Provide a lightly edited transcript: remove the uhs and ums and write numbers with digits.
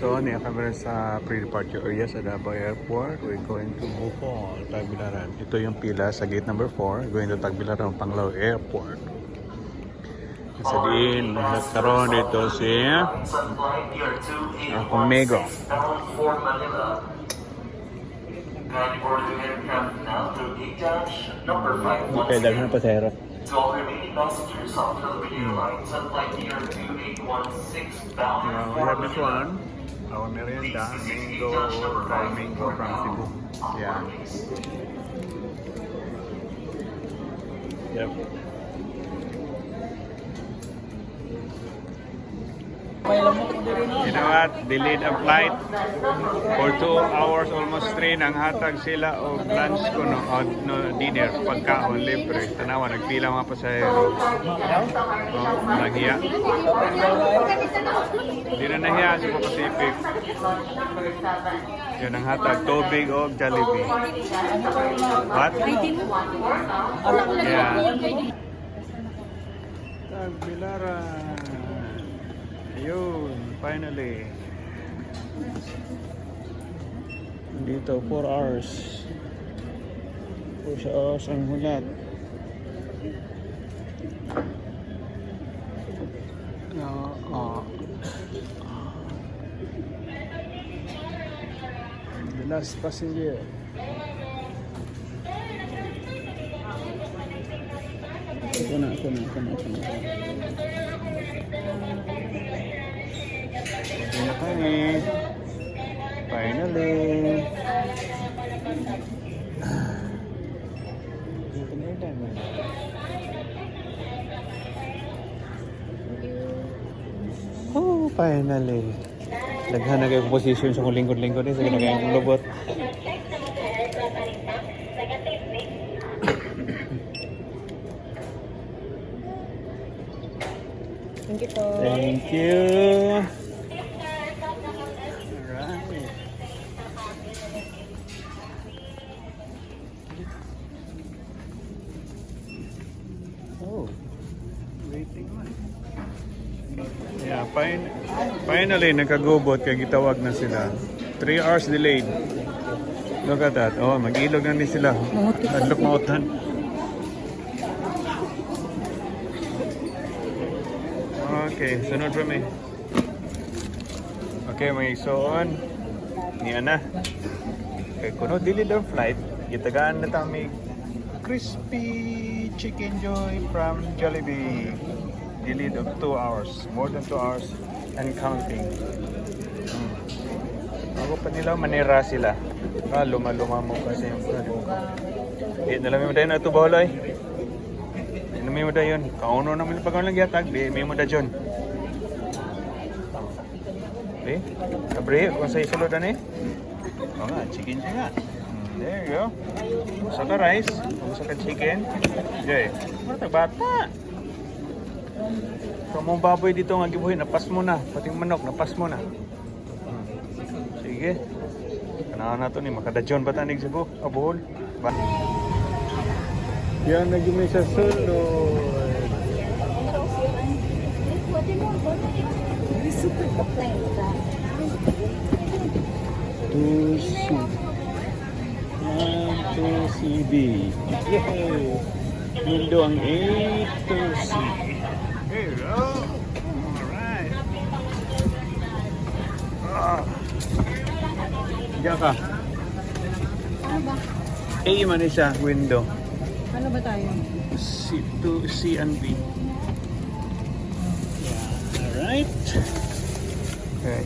So, niya kami sa pre-departure area sa Davao Airport. We're going to Bohol, Tagbilaran. Ito yung pila sa gate number 4. Going to Tagbilaran, Panglao Airport. Sa diin, nagkaroon dito si Pumego. Okay, dahil na pasahero. To all remaining passengers on Philippine Airlines on flight year 2816 bound We have this one. Our merienda, mango, dry mango from Cebu. Yeah. Yep. You know what? Delayed ang flight for 2 hours, almost 3. Nang hatag sila o lunch ko no dinner, pagkaon libre. Tanawa, nagpila mga pasahero. Nahiya. Hindi na nahiya sa Pacific. Yun ang hatag, tubig o Jollibee. What? Yeah. Tagbilaran. Ayun, finally. Dito, 4 hours. 4 hours ang hulat. The last passenger. Ako na. Hindi na kami. Finally. Oh, finally. Laghan na kayo position sa kong lingkod-lingkod eh. Sige na kayong lubot. Thank you po. Thank you. Alright. Oh, waiting man. Yeah, finally nagkagubot kaya gitawag na sila. 3 hours delayed. Look at that. Oh, mag-ilog na din sila. Naglook mautan. Okay, sunod pa may. Okay, may isuon. Niya na. Okay, kuno dili daw flight. Gitagaan na tayo may crispy chicken joy from Jollibee. Delayed of 2 hours. More than 2 hours and counting. Ako pa nila, manira sila. Luma-luma mo kasi yung nalamay mo tayo na ito, Baholay. Nalamay mo tayo yun. Kauno naman yung pagkaon lang yatag. May mo tayo dyan. Okay? Abre, kung sa isulod na eh. Oo nga, chicken siya nga. There you go. Gusto ka rice. Gusto ka chicken. Okay. Bata, bata. Kung mong baboy dito nga gibuhin, napas mo na. Pati yung manok, napas mo na. Sige. Kanahan na ito ni makadadyon ba tanig Cebu? Abohol. Yan, nag-imay sa sulod. To CB. Yay! Mundo ang A to C. There you go. Alright. Diyan ka. Ano ba? A man siya, window. Ano ba tayo? C to C and B. Yeah. Alright. Okay.